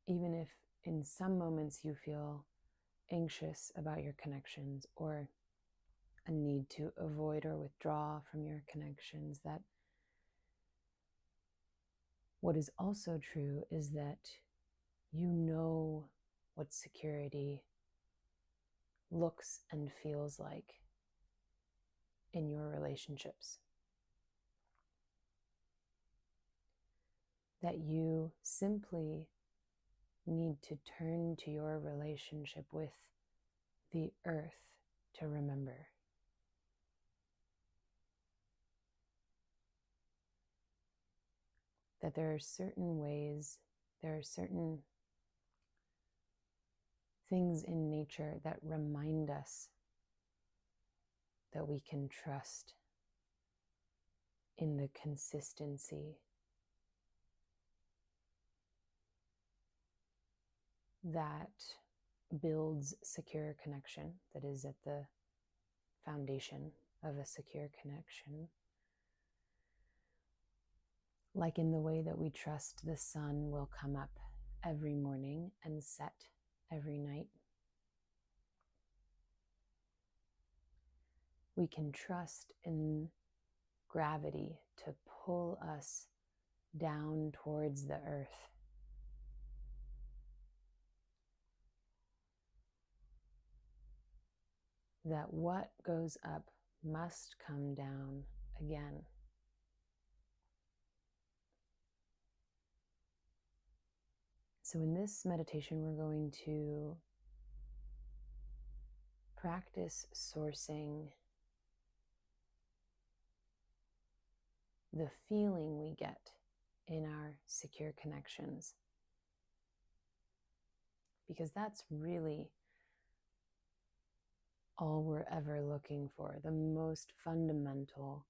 even if in some moments you feel anxious about your connections or a need to avoid or withdraw from your connections, that what is also true is that you know what security looks and feels like in your relationships. That you simply need to turn to your relationship with the earth to remember. That there are certain ways, there are certain things in nature that remind us that we can trust in the consistency that builds secure connection, that is at the foundation of a secure connection. Like in the way that we trust the sun will come up every morning and set every night. We can trust in gravity to pull us down towards the earth. That what goes up must come down again. So in this meditation, we're going to practice sourcing the feeling we get in our secure connections. Because that's really all we're ever looking for. The most fundamental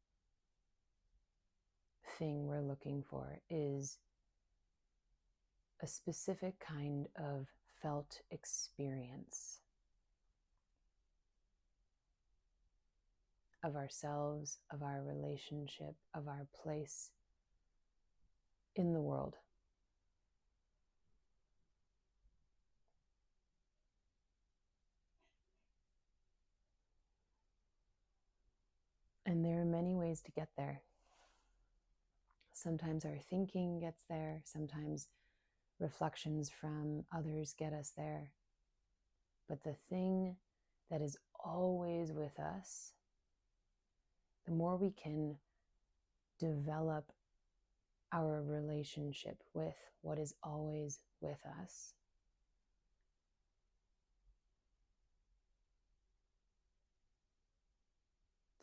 thing we're looking for is a specific kind of felt experience of ourselves, of our relationship, of our place in the world. And there are many ways to get there. Sometimes our thinking gets there, sometimes reflections from others get us there. But the thing that is always with us, the more we can develop our relationship with what is always with us,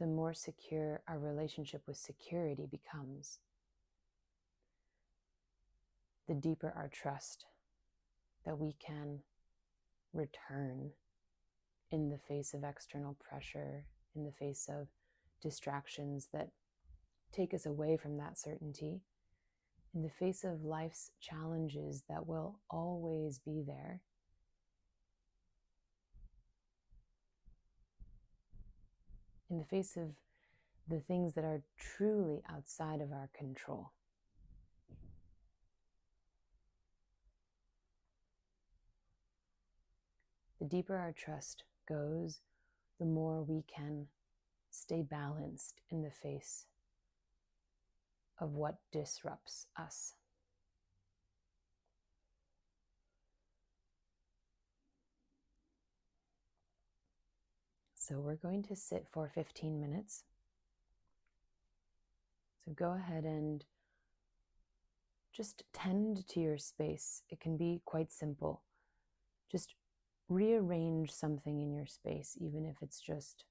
the more secure our relationship with security becomes. The deeper our trust that we can return in the face of external pressure, in the face of distractions that take us away from that certainty, in the face of life's challenges that will always be there. In the face of the things that are truly outside of our control. The deeper our trust goes, the more we can stay balanced in the face of what disrupts us. So we're going to sit for 15 minutes. So go ahead and just tend to your space. It can be quite simple. Just rearrange something in your space, even if it's just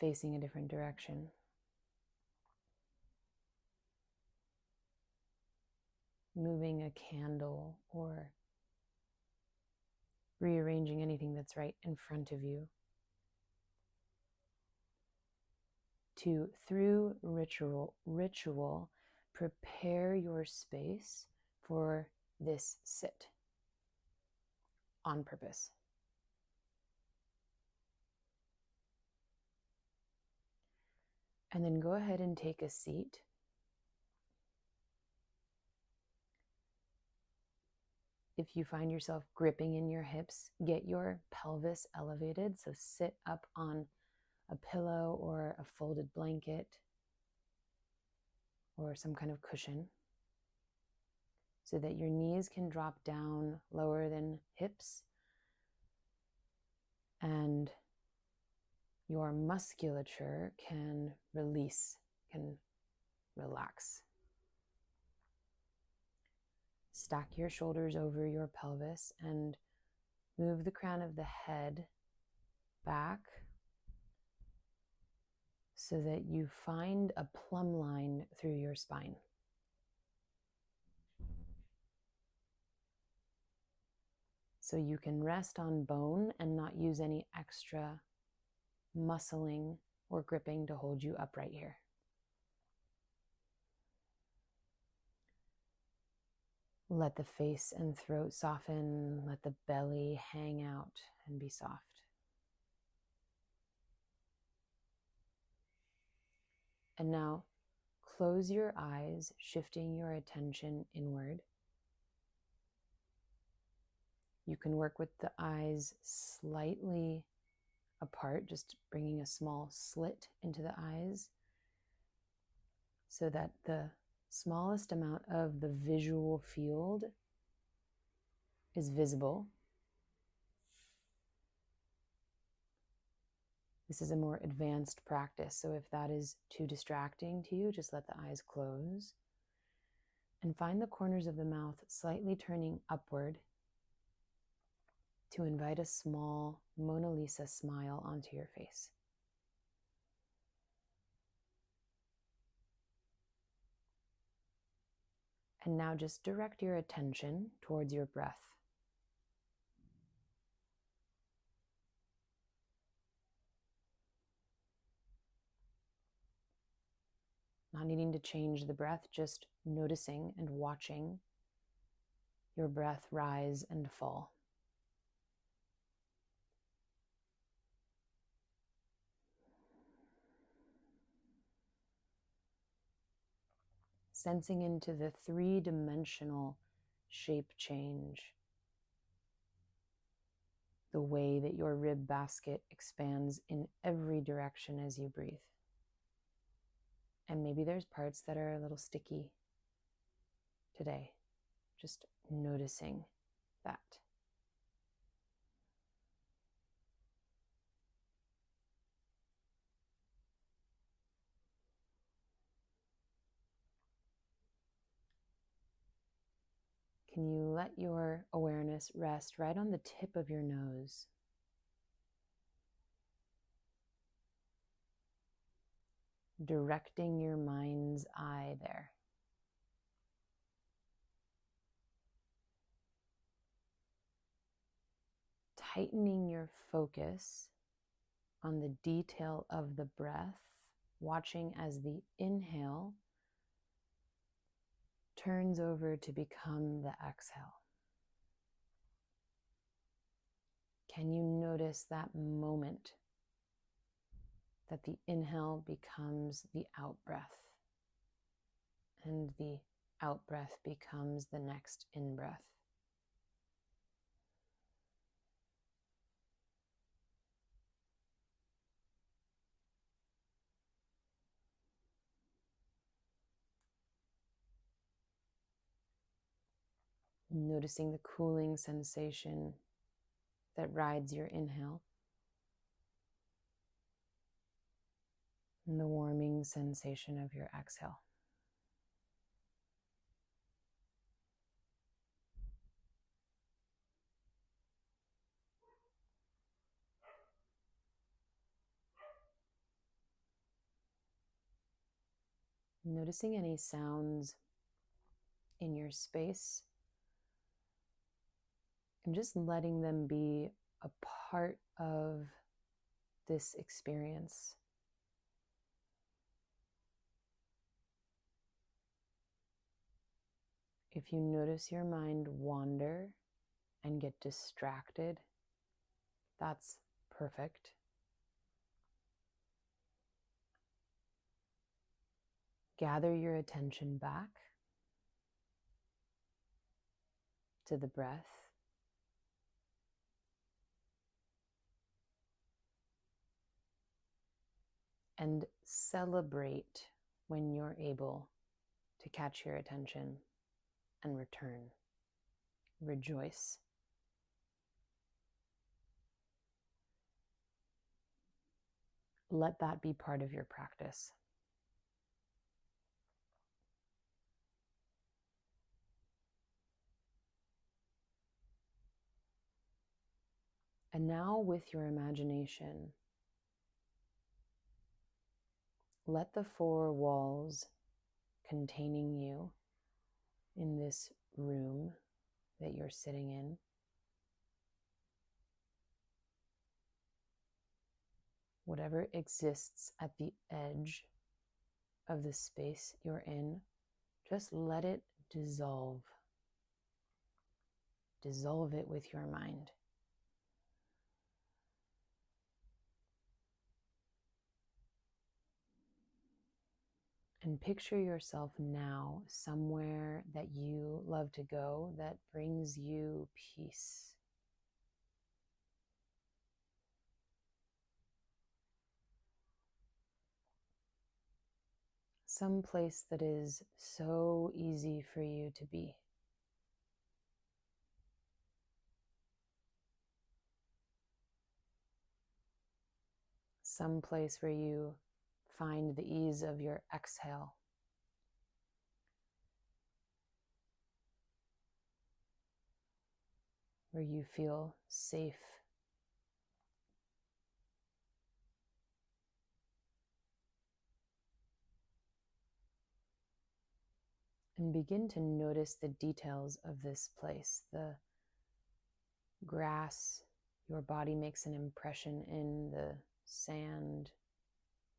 facing a different direction. Moving a candle or rearranging anything that's right in front of you. To, through ritual, prepare your space for this sit on purpose. And then go ahead and take a seat if you find yourself gripping in your hips, get your pelvis elevated. So sit up on a pillow or a folded blanket or some kind of cushion so that your knees can drop down lower than hips and your musculature can release, can relax. Stack your shoulders over your pelvis and move the crown of the head back so that you find a plumb line through your spine. So you can rest on bone and not use any extra muscling or gripping to hold you upright here. Let the face and throat soften. Let the belly hang out and be soft. And now close your eyes, shifting your attention inward. You can work with the eyes slightly apart, just bringing a small slit into the eyes so that the smallest amount of the visual field is visible. This is a more advanced practice, so if that is too distracting to you, just let the eyes close and find the corners of the mouth slightly turning upward to invite a small Mona Lisa smile onto your face. And now just direct your attention towards your breath. Not needing to change the breath, just noticing and watching your breath rise and fall. Sensing into the three-dimensional shape change, the way that your rib basket expands in every direction as you breathe. And maybe there's parts that are a little sticky today. Just noticing that. Can you let your awareness rest right on the tip of your nose? Directing your mind's eye there. Tightening your focus on the detail of the breath, watching as the inhale turns over to become the exhale. Can you notice that moment that the inhale becomes the out-breath and the out-breath becomes the next in-breath? Noticing the cooling sensation that rides your inhale and the warming sensation of your exhale. Noticing any sounds in your space and just letting them be a part of this experience. If you notice your mind wander and get distracted, that's perfect. Gather your attention back to the breath. And celebrate when you're able to catch your attention and return. Rejoice. Let that be part of your practice. And now, with your imagination, let the four walls containing you in this room that you're sitting in whatever exists at the edge of the space you're in, just let it dissolve. Dissolve it with your mind. And picture yourself now somewhere that you love to go that brings you peace. Some place that is so easy for you to be. Some place where you find the ease of your exhale. Where you feel safe. And begin to notice the details of this place. The grass, your body makes an impression in the sand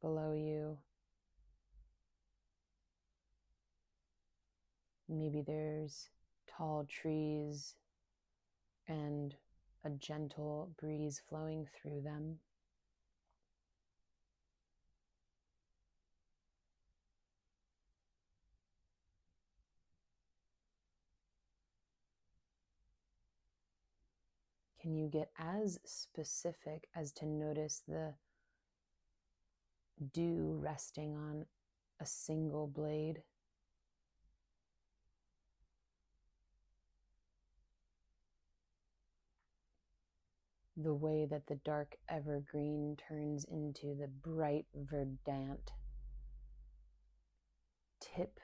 below you. Maybe there's tall trees and a gentle breeze flowing through them. Can you get as specific as to notice the dew resting on a single blade? The way that the dark evergreen turns into the bright verdant tip.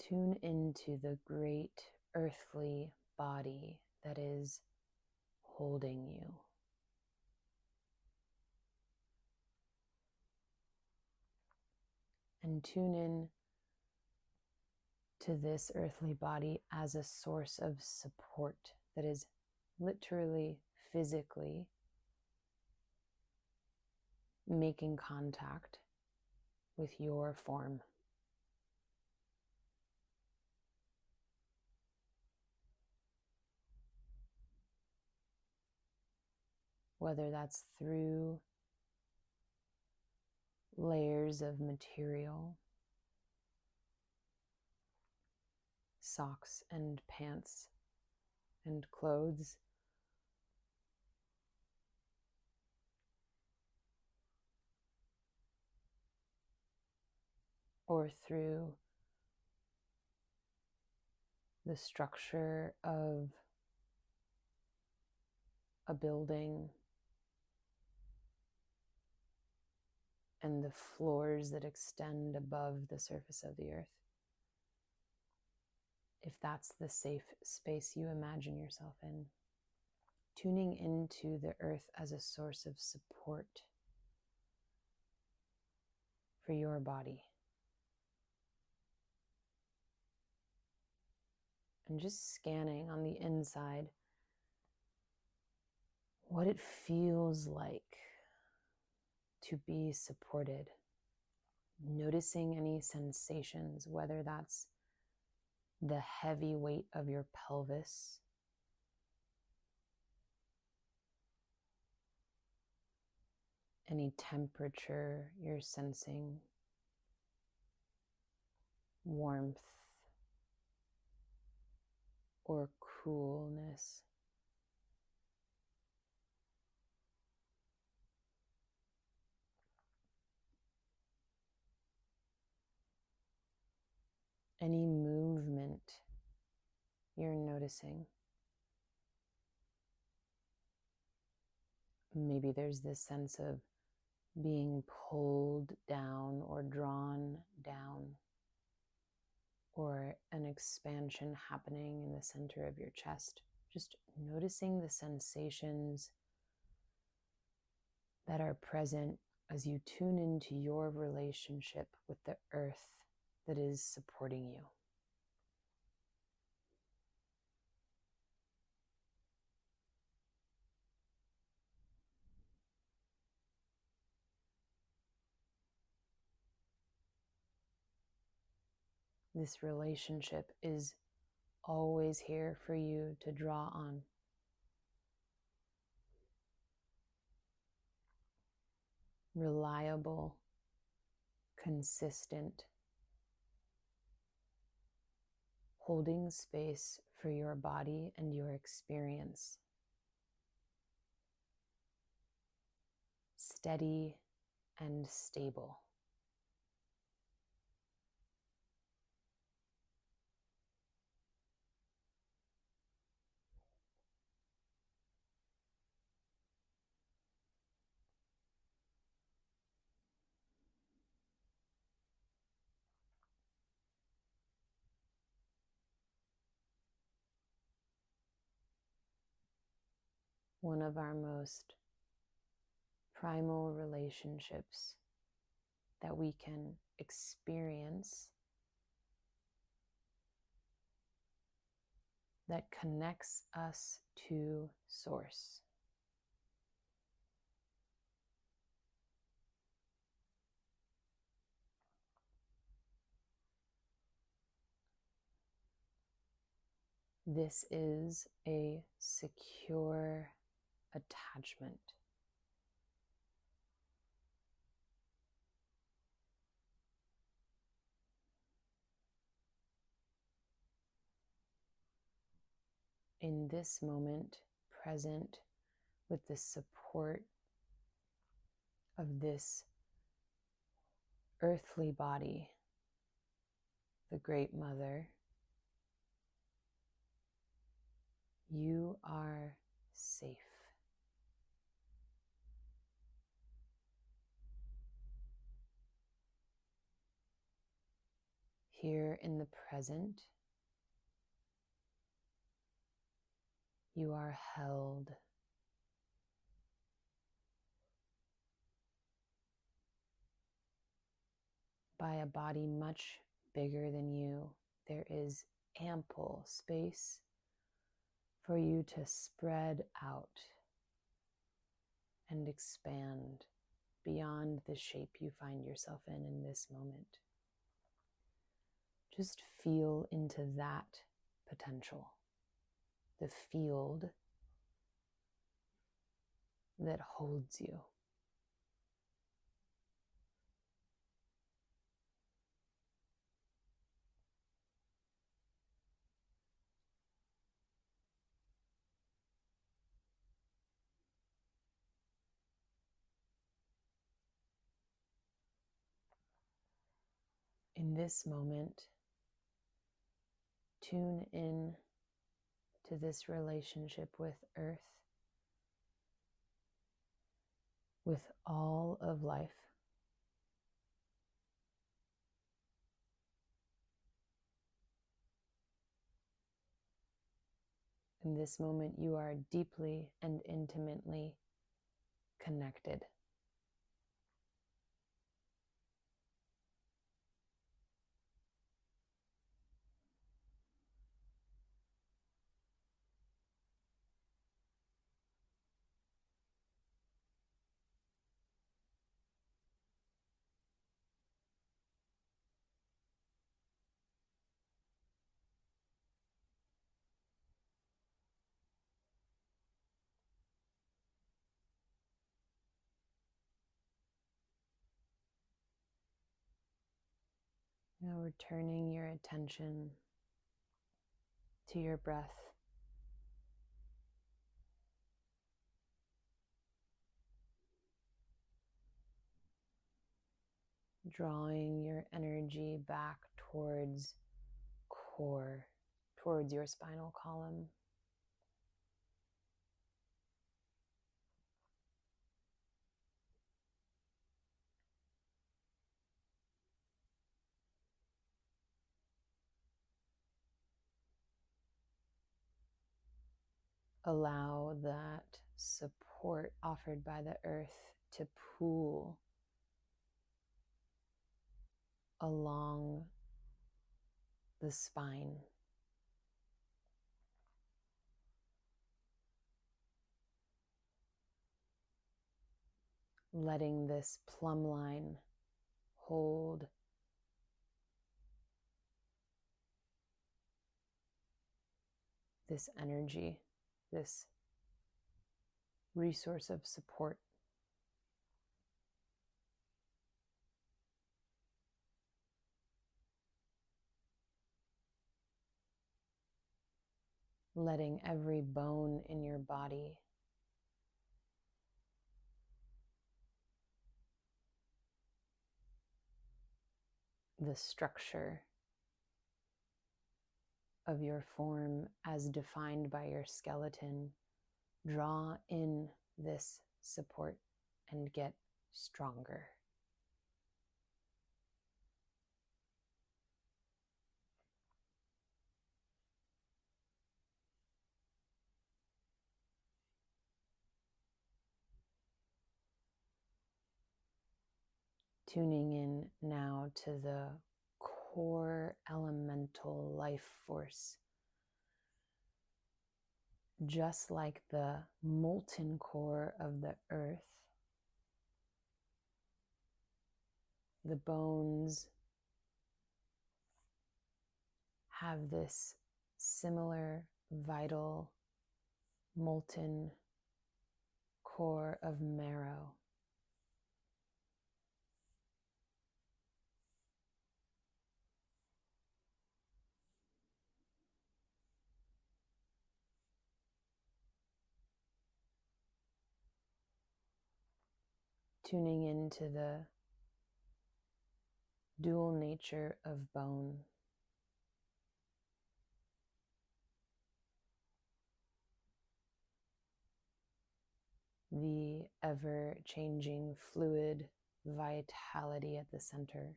Tune into the great earthly body that is holding you. And tune in to this earthly body as a source of support that is literally, physically making contact with your form. Whether that's through layers of material, socks and pants and clothes, or through the structure of a building and the floors that extend above the surface of the earth. If that's the safe space you imagine yourself in, tuning into the earth as a source of support for your body. And just scanning on the inside what it feels like to be supported. Noticing any sensations, whether that's the heavy weight of your pelvis, any temperature you're sensing, warmth or coolness. Any movement you're noticing. Maybe there's this sense of being pulled down or drawn down, or an expansion happening in the center of your chest. Just noticing the sensations that are present as you tune into your relationship with the earth that is supporting you. This relationship is always here for you to draw on. Reliable, consistent, holding space for your body and your experience. Steady and stable. One of our most primal relationships that we can experience that connects us to Source. This is a secure attachment. In this moment, present with the support of this earthly body, the Great Mother, you are safe. Here in the present, you are held. By a body much bigger than you. There is ample space for you to spread out and expand beyond the shape you find yourself in this moment. Just feel into that potential, the field that holds you. In this moment, tune in to this relationship with Earth, with all of life. In this moment, you are deeply and intimately connected. Now returning your attention to your breath. Drawing your energy back towards core, towards your spinal column. Allow that support offered by the earth to pool along the spine. Letting this plumb line hold this energy, this resource of support. Letting every bone in your body the structure of your form as defined by your skeleton, draw in this support and get stronger. Tuning in now to the core elemental life force. Just like the molten core of the earth, the bones have this similar vital molten core of marrow. Tuning into the dual nature of bone. The ever-changing fluid vitality at the center.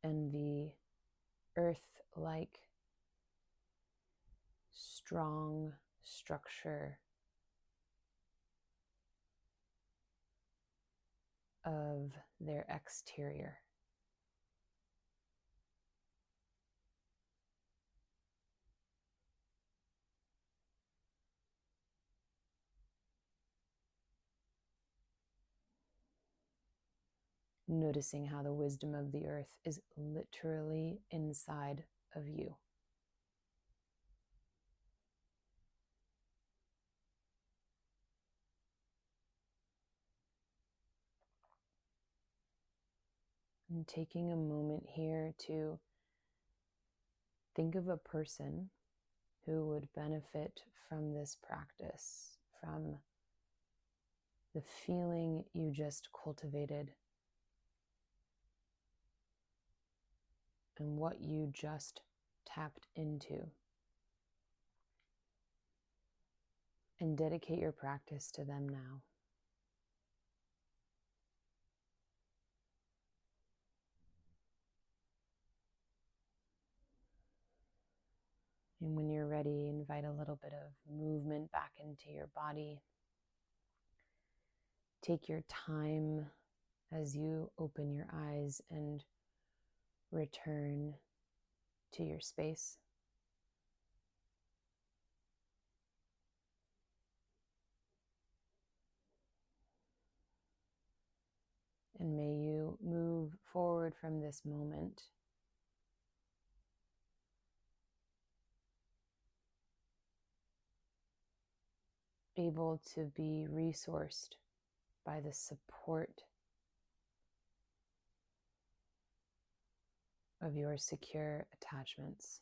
And the earth-like strong structure of their exterior. Noticing how the wisdom of the earth is literally inside of you. And taking a moment here to think of a person who would benefit from this practice, from the feeling you just cultivated and what you just tapped into. And dedicate your practice to them now. And when you're ready, invite a little bit of movement back into your body. Take your time as you open your eyes and return to your space. And may you move forward from this moment able to be resourced by the support of your secure attachments.